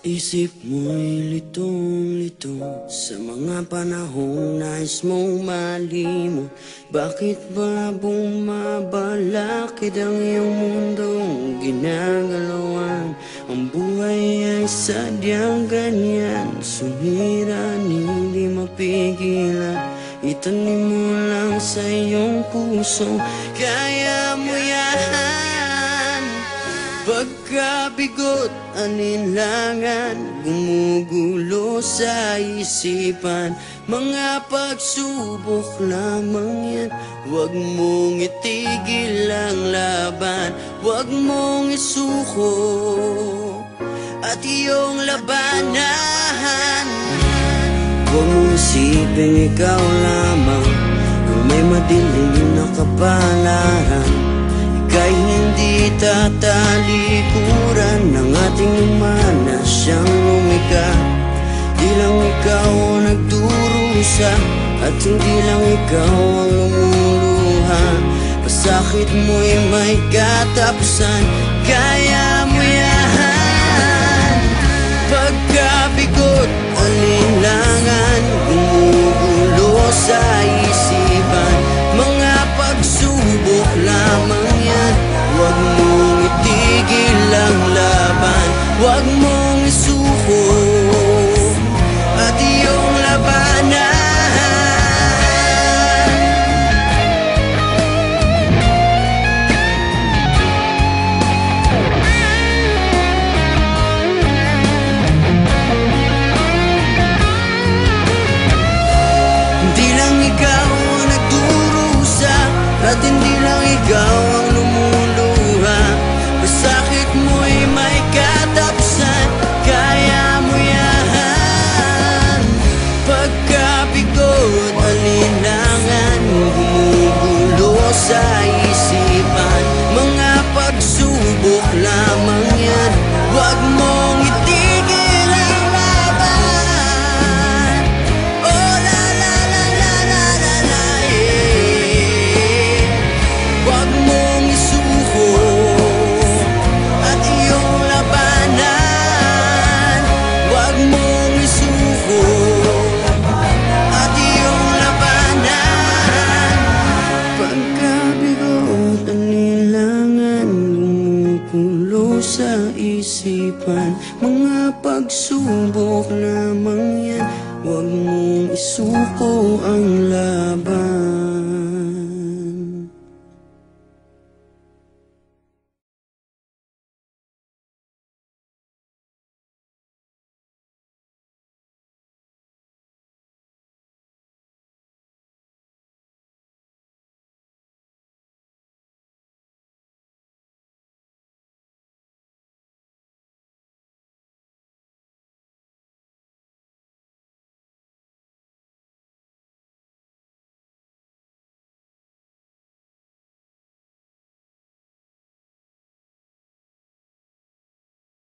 Isip mo'y litong-lito sa mga panahong nais mong malimot. Bakit ba bumabalakid ang iyong mundong ginagalawan? Ang buhay ay sadyang ganyan, sumiran, hindi mapigilan. Itanim mo lang sa iyong puso, kaya mo yan. Pagkabigot, alinlangan, gumugulo sa isipan. Mga pagsubok lamang yan, huwag mong itigil ang laban. Huwag mong isuko at iyong labanan. Huwag mong isipin ikaw lamang kung may madilim na kapalaran. Ika'y hindi tatalikuran ng ating umana siyang lumika. Di lang ikaw ang nagdurusa at hindi lang ikaw ang lumuluha. Pasakit mo'y may katapusan, kaya mo yan. Pagkabigot, alinlangan, gumugulo sa isipan. Mga pagsubok lamang yan, huwag mong itigil ang laban. Huwag mong isuko at iyong labanan. Hindi lang ikaw ang nagdurusa at hindi lang ikaw ang lumuluha. Masakit mo'y may katapusan, kaya mo yan. Pagkabigot, alinlangan, gumugulo sa isipan. Mga pagsubok lamang yan, huwag mong itigil ang laban. Oh la la la la la la la, yeah. Huwag mong isuko at iyong labanan. Huwag mong isuko at iyong labanan. Pagkabigot, alinlangan, gumugulo sa isipan. Mga pagsubok lamang yan, huwag mong isuko ang laban.